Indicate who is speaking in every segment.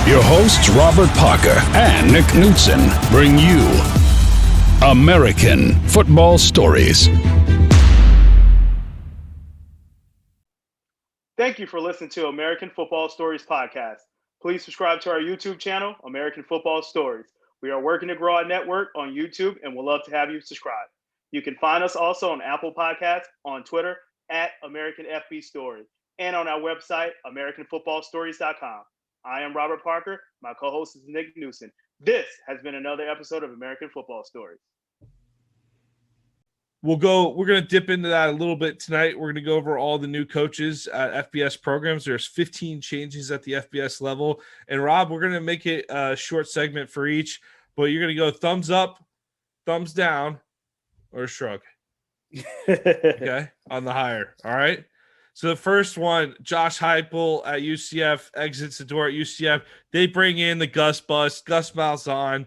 Speaker 1: Your hosts, Robert Parker and Nick Knudsen, bring you American Football Stories.
Speaker 2: Thank you for listening to American Football Stories podcast. Please subscribe to our YouTube channel, American Football Stories. We are working to grow our network on YouTube and would love to have you subscribe. You can find us also on Apple Podcasts, on Twitter, at American FB Story, and on our website, AmericanFootballStories.com. I am Robert Parker. My co-host is Nick Knudsen. This has been another episode of American Football Stories.
Speaker 3: We're going to dip into that a little bit tonight. We're going to go over all the new coaches at FBS programs. There's 15 changes at the FBS level. And Rob, we're going to make it a short segment for each, but you're going to go thumbs up, thumbs down, or shrug. Okay, on the hire. All right. So the first one, Josh Heupel at UCF exits the door at UCF. They bring in the Gus bust, Gus Malzahn.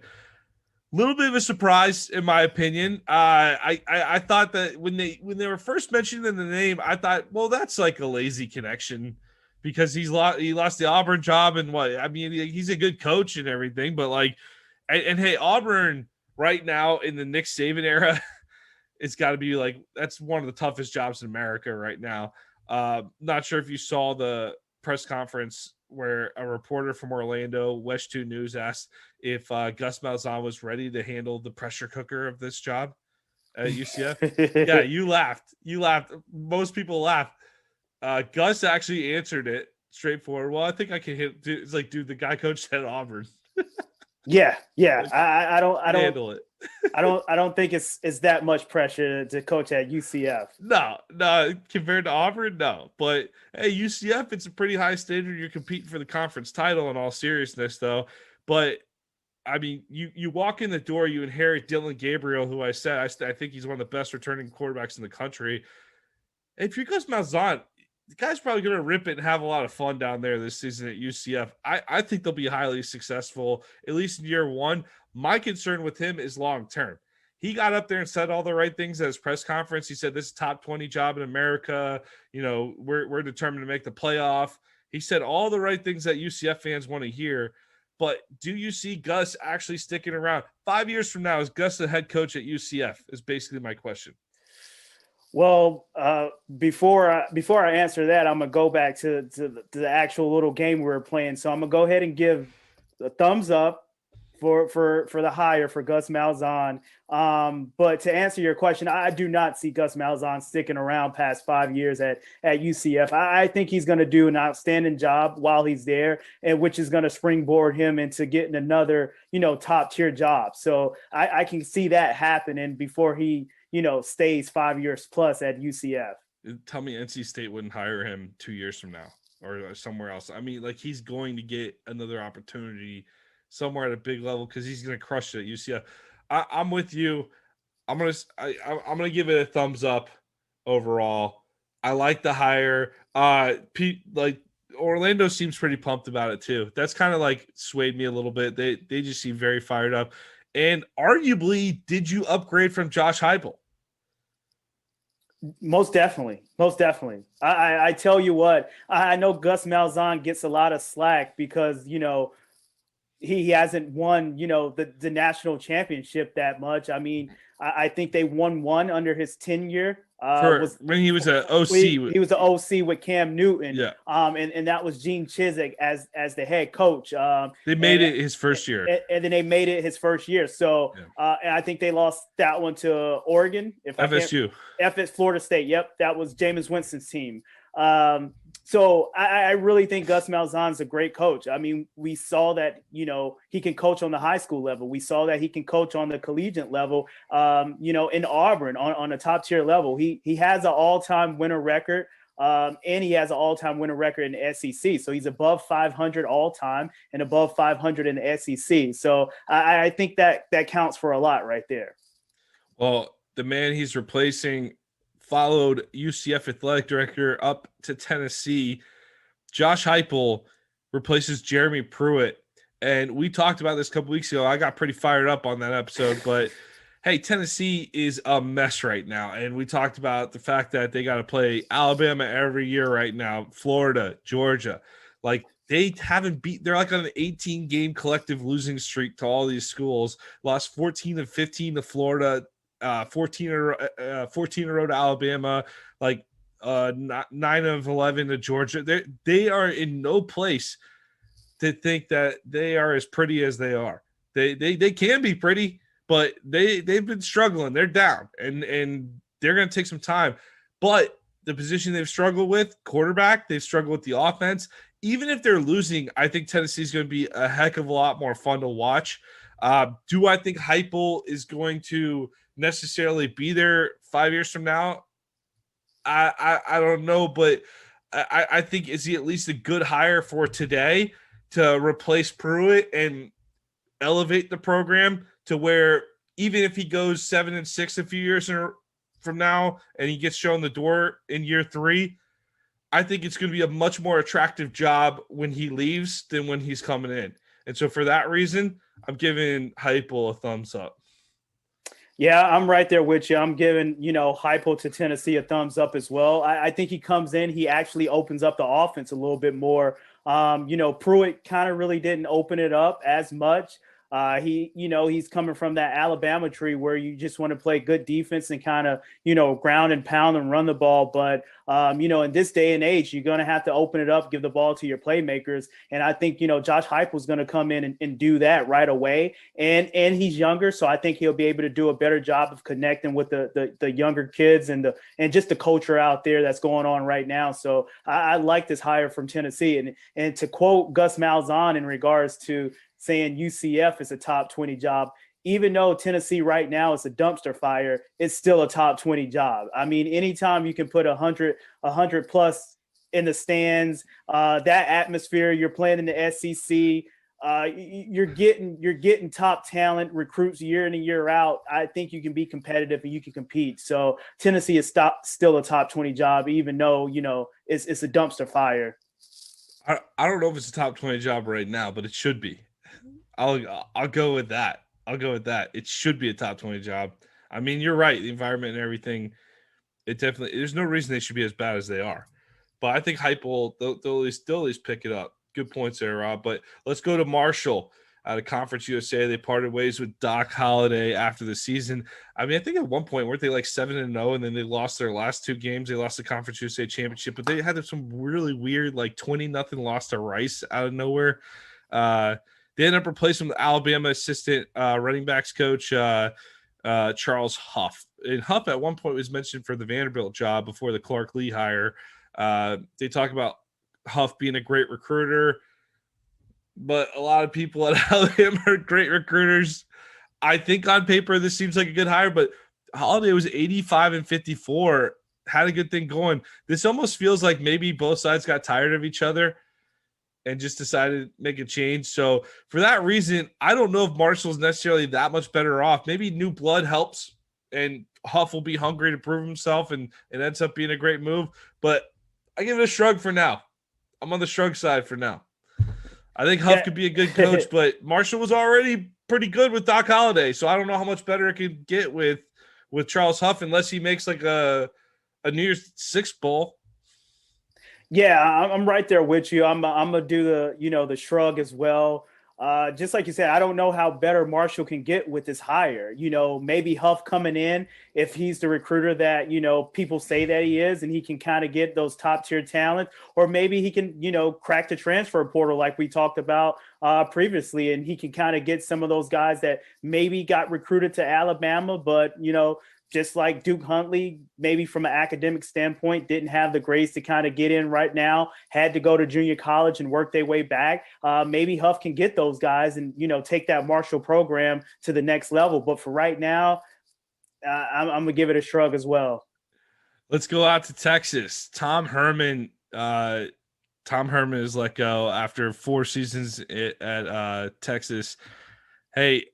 Speaker 3: Little bit of a surprise, in my opinion. I thought that when they were first mentioned in the name, I thought, well, that's like a lazy connection because he lost the Auburn job and what? I mean, he's a good coach and everything, but like, and hey, Auburn right now in the Nick Saban era, it's got to be like that's one of the toughest jobs in America right now. Not sure if you saw the press conference where a reporter from Orlando, West 2 News, asked if Gus Malzahn was ready to handle the pressure cooker of this job at UCF. Yeah, you laughed. Most people laughed. Gus actually answered it straightforward. Well, I think I can it's like, dude, the guy coached at Auburn.
Speaker 2: Yeah. I don't
Speaker 3: handle it.
Speaker 2: I don't think it's that much pressure to coach at UCF.
Speaker 3: No, compared to Auburn, no. But hey, UCF, it's a pretty high standard. You're competing for the conference title in all seriousness, though. But I mean, you walk in the door, you inherit Dylan Gabriel, who I think he's one of the best returning quarterbacks in the country. If you're Gus Malzahn, the guy's probably going to rip it and have a lot of fun down there this season at UCF. I think they'll be highly successful, at least in year one. My concern with him is long-term. He got up there and said all the right things at his press conference. He said, this is top 20 job in America. You know, we're determined to make the playoff. He said all the right things that UCF fans want to hear. But do you see Gus actually sticking around? 5 years from now, is Gus the head coach at UCF is basically my question.
Speaker 2: Well, before I answer that, I'm going to go back to the actual little game we were playing. So I'm going to go ahead and give a thumbs up for the hire for Gus Malzahn. But to answer your question, I do not see Gus Malzahn sticking around past 5 years at UCF. I think he's going to do an outstanding job while he's there, and which is going to springboard him into getting another, top tier job. So I can see that happening before he, stays 5 years plus at UCF.
Speaker 3: Tell me NC State wouldn't hire him 2 years from now or somewhere else. I mean, like, he's going to get another opportunity somewhere at a big level because he's going to crush it at UCF. I'm with you. I'm gonna give it a thumbs up overall. I like the hire. Orlando seems pretty pumped about it too. That's kind of like swayed me a little bit. They just seem very fired up. And arguably, did you upgrade from Josh Heupel?
Speaker 2: Most definitely. I tell you what, I know Gus Malzahn gets a lot of slack because, he hasn't won, the national championship that much. I mean, I think they won one under his tenure.
Speaker 3: When he was an OC.
Speaker 2: He was the OC with Cam Newton.
Speaker 3: Yeah.
Speaker 2: And that was Gene Chizik as the head coach.
Speaker 3: They made it his first year.
Speaker 2: And then they made it his first year. So and I think they lost that one to Oregon.
Speaker 3: FSU.
Speaker 2: Florida State. Yep. That was Jameis Winston's team. So I really think Gus Malzahn's a great coach. I mean, we saw that, he can coach on the high school level. We saw that he can coach on the collegiate level, in Auburn on a top tier level. He has an all-time winner record, and he has an all-time winner record in the SEC. So he's above 500 all-time and above 500 in the SEC. So I think that counts for a lot right there.
Speaker 3: Well, the man he's replacing followed UCF athletic director up to Tennessee. Josh Heupel replaces Jeremy Pruitt. And we talked about this a couple weeks ago. I got pretty fired up on that episode, but hey, Tennessee is a mess right now. And we talked about the fact that they got to play Alabama every year right now, Florida, Georgia. Like, they haven't beat. They're like on an 18-game collective losing streak to all these schools. Lost 14 of 15 to Florida, 14 in a row to Alabama, like 9 of 11 to Georgia. They are in no place to think that they are as pretty as they are. They can be pretty, but they've been struggling. They're down, and they're going to take some time. But the position they've struggled with, quarterback, they've struggled with the offense. Even if they're losing, I think Tennessee is going to be a heck of a lot more fun to watch. Do I think Heupel is going to necessarily be there 5 years from now? I don't know, but I think, is he at least a good hire for today to replace Pruitt and elevate the program to where even if he goes 7-6 a few years from now and he gets shown the door in year 3, I think it's going to be a much more attractive job when he leaves than when he's coming in. And so for that reason, I'm giving Heupel a thumbs up.
Speaker 2: Yeah, I'm right there with you. I'm giving, Heupel to Tennessee a thumbs up as well. I think he comes in, he actually opens up the offense a little bit more. Pruitt kind of really didn't open it up as much. He's coming from that Alabama tree where you just want to play good defense and kind of, ground and pound and run the ball. But, in this day and age, you're going to have to open it up, give the ball to your playmakers. And I think, Josh Heupel is going to come in and do that right away. And he's younger, so I think he'll be able to do a better job of connecting with the younger kids and just the culture out there that's going on right now. So I like this hire from Tennessee. And to quote Gus Malzahn in regards to saying UCF is a top 20 job, even though Tennessee right now is a dumpster fire, it's still a top 20 job. I mean, anytime you can put 100 plus in the stands, that atmosphere, you're playing in the SEC, you're getting top talent recruits year in and year out. I think you can be competitive and you can compete. So Tennessee is still a top 20 job, even though, it's a dumpster fire.
Speaker 3: I don't know if it's a top 20 job right now, but it should be. I'll go with that. It should be a top 20 job. I mean, you're right. The environment and everything, it definitely, there's no reason they should be as bad as they are. But I think Heupel, they'll at least pick it up. Good points there, Rob. But let's go to Marshall out of Conference USA. They parted ways with Doc Holliday after the season. I mean, I think at one point, weren't they like 7-0, and then they lost their last 2 games? They lost the Conference USA championship, but they had some really weird, like 20-0 loss to Rice out of nowhere. They ended up replacing the Alabama assistant running backs coach, Charles Huff. And Huff at one point was mentioned for the Vanderbilt job before the Clark Lee hire. They talk about Huff being a great recruiter, but a lot of people at Alabama are great recruiters. I think on paper this seems like a good hire, but Holliday was 85-54, had a good thing going. This almost feels like maybe both sides got tired of each other and just decided to make a change. So for that reason, I don't know if Marshall's necessarily that much better off. Maybe new blood helps, and Huff will be hungry to prove himself, and it ends up being a great move. But I give it a shrug for now. I'm on the shrug side for now. I think Huff could be a good coach, but Marshall was already pretty good with Doc Holliday, so I don't know how much better it could get with Charles Huff unless he makes like a New Year's Six bowl.
Speaker 2: Yeah, I'm right there with you. I'm gonna do the shrug as well. Just like you said, I don't know how better Marshall can get with this hire. Maybe Huff coming in, if he's the recruiter that, people say that he is, and he can kind of get those top tier talent, or maybe he can, crack the transfer portal like we talked about previously, and he can kind of get some of those guys that maybe got recruited to Alabama, but, just like Duke Huntley, maybe from an academic standpoint, didn't have the grades to kind of get in right now, had to go to junior college and work their way back. Maybe Huff can get those guys and, take that Marshall program to the next level. But for right now, I'm going to give it a shrug as well.
Speaker 3: Let's go out to Texas. Tom Herman is let go after 4 seasons at Texas. Hey,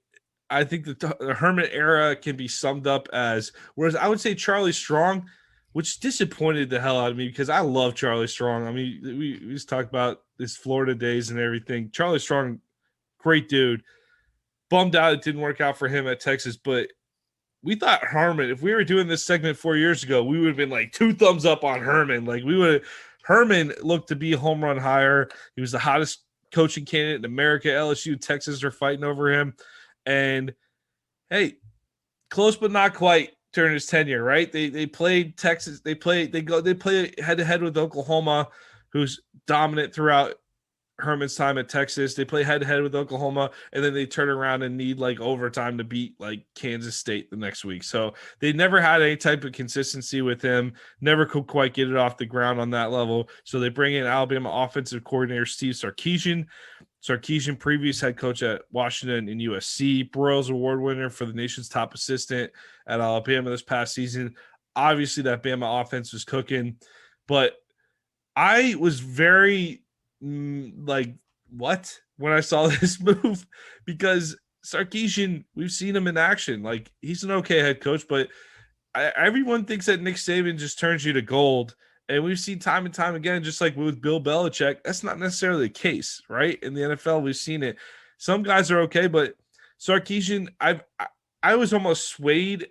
Speaker 3: I think the Herman era can be summed up as, whereas I would say Charlie Strong, which disappointed the hell out of me because I love Charlie Strong. I mean, we just talked about his Florida days and everything. Charlie Strong, great dude. Bummed out it didn't work out for him at Texas, but we thought Herman, if we were doing this segment 4 years ago, we would have been like 2 thumbs up on Herman. Like we would have Herman looked to be a home run hire. He was the hottest coaching candidate in America. LSU, Texas are fighting over him. And hey, close but not quite during his tenure, right? They played Texas. They play head to head with Oklahoma, who's dominant throughout Herman's time at Texas. They play head to head with Oklahoma, and then they turn around and need like overtime to beat like Kansas State the next week. So they never had any type of consistency with him, never could quite get it off the ground on that level. So they bring in Alabama offensive coordinator Steve Sarkisian. Sarkisian, previous head coach at Washington and USC, Broyles Award winner for the nation's top assistant at Alabama this past season. Obviously, that Bama offense was cooking, but I was very like, what? When I saw this move, because Sarkisian, we've seen him in action. Like, he's an okay head coach, but everyone thinks that Nick Saban just turns you to gold. And we've seen time and time again, just like with Bill Belichick, that's not necessarily the case, right? In the NFL, we've seen it. Some guys are okay, but Sarkisian, I was almost swayed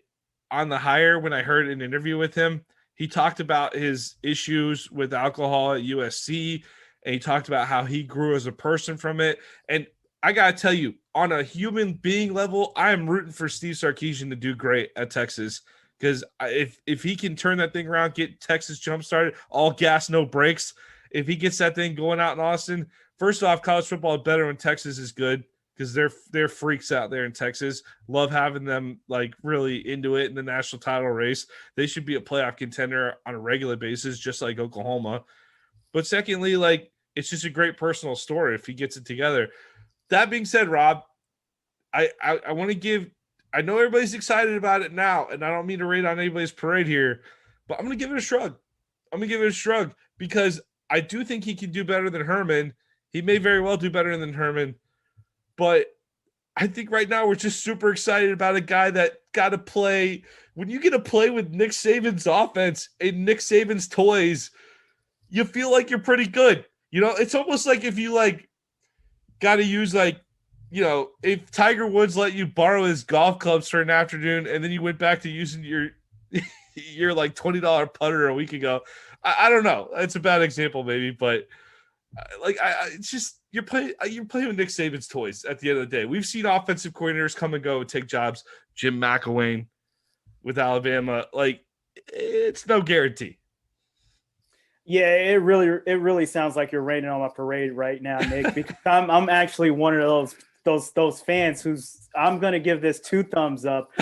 Speaker 3: on the hire when I heard an interview with him. He talked about his issues with alcohol at USC, and he talked about how he grew as a person from it. And I got to tell you, on a human being level, I am rooting for Steve Sarkisian to do great at Texas. Because if he can turn that thing around, get Texas jump started, all gas, no brakes. If he gets that thing going out in Austin, first off, college football is better when Texas is good because they're freaks out there in Texas. Love having them like really into it in the national title race. They should be a playoff contender on a regular basis, just like Oklahoma. But secondly, like, it's just a great personal story if he gets it together. That being said, Rob, I want to give. I know everybody's excited about it now, and I don't mean to rain on anybody's parade here, but I'm going to give it a shrug. I'm going to give it a shrug because I do think he can do better than Herman. He may very well do better than Herman, but I think right now we're just super excited about a guy that got to play. When you get to play with Nick Saban's offense and Nick Saban's toys, you feel like you're pretty good. You know, it's almost like if you like got to use like, you know, if Tiger Woods let you borrow his golf clubs for an afternoon and then you went back to using your like $20 putter a week ago. I don't know. It's a bad example maybe, but like it's just you're playing with Nick Saban's toys at the end of the day. We've seen offensive coordinators come and go and take jobs. Jim McElwain with Alabama, like it's no guarantee.
Speaker 2: Yeah, it really sounds like you're raining on my parade right now, Nick, because I'm actually one of those fans who's I'm going to give this 2 thumbs up.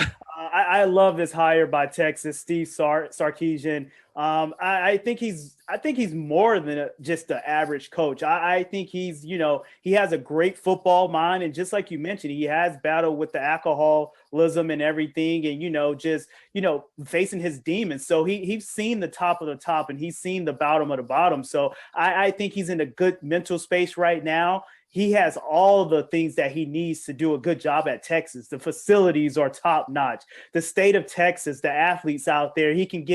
Speaker 2: I love this hire by Texas, Steve Sarkisian. I think he's more than just an average coach. I think he's, you know, he has a great football mind. And just like you mentioned, he has battled with the alcoholism and everything and, you know, just, you know, facing his demons. So he's seen the top of the top and he's seen the bottom of the bottom. So I think he's in a good mental space right now. He has all the things that he needs to do a good job at Texas. The facilities are top notch. The state of Texas, the athletes out there, he can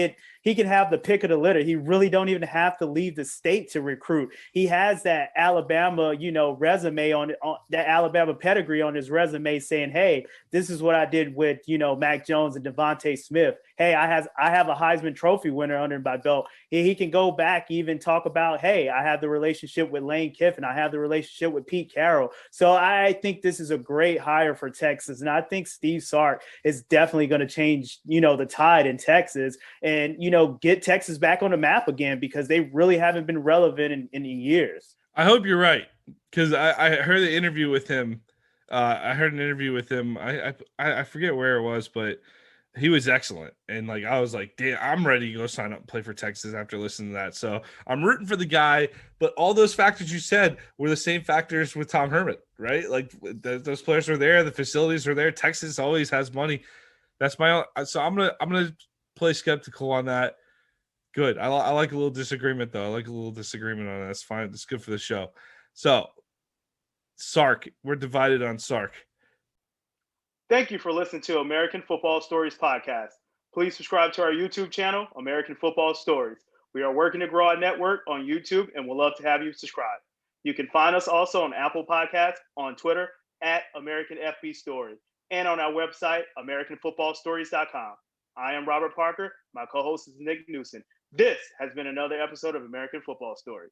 Speaker 2: have the pick of the litter. He really don't even have to leave the state to recruit. He has that Alabama, you know, resume on that Alabama pedigree on his resume saying, hey, this is what I did with, you know, Mac Jones and Devontae Smith. Hey, I have a Heisman Trophy winner under my belt. He can go back, even talk about, hey, I have the relationship with Lane Kiffin. I have the relationship with Pete Carroll. So I think this is a great hire for Texas. And I think Steve Sark is definitely going to change, you know, the tide in Texas and, you know, get Texas back on the map again because they really haven't been relevant in years.
Speaker 3: I hope you're right because I heard the interview with him. I heard an interview with him. I forget where it was, but he was excellent. And like, I was like, damn, I'm ready to go sign up and play for Texas after listening to that. So I'm rooting for the guy, but all those factors you said were the same factors with Tom Herman, right? Like those players are there. The facilities are there. Texas always has money. That's my own. So I'm going to play skeptical on that. Good. I like a little disagreement though. I like a little disagreement on that. That's fine. It's good for the show. So Sark, we're divided on Sark.
Speaker 2: Thank you for listening to American Football Stories podcast. Please subscribe to our YouTube channel, American Football Stories. We are working to grow our network on YouTube and we'd love to have you subscribe. You can find us also on Apple Podcasts, on Twitter at American FB Story, and on our website, AmericanFootballStories.com. I am Robert Parker. My co-host is Nick Knudsen. This has been another episode of American Football Stories.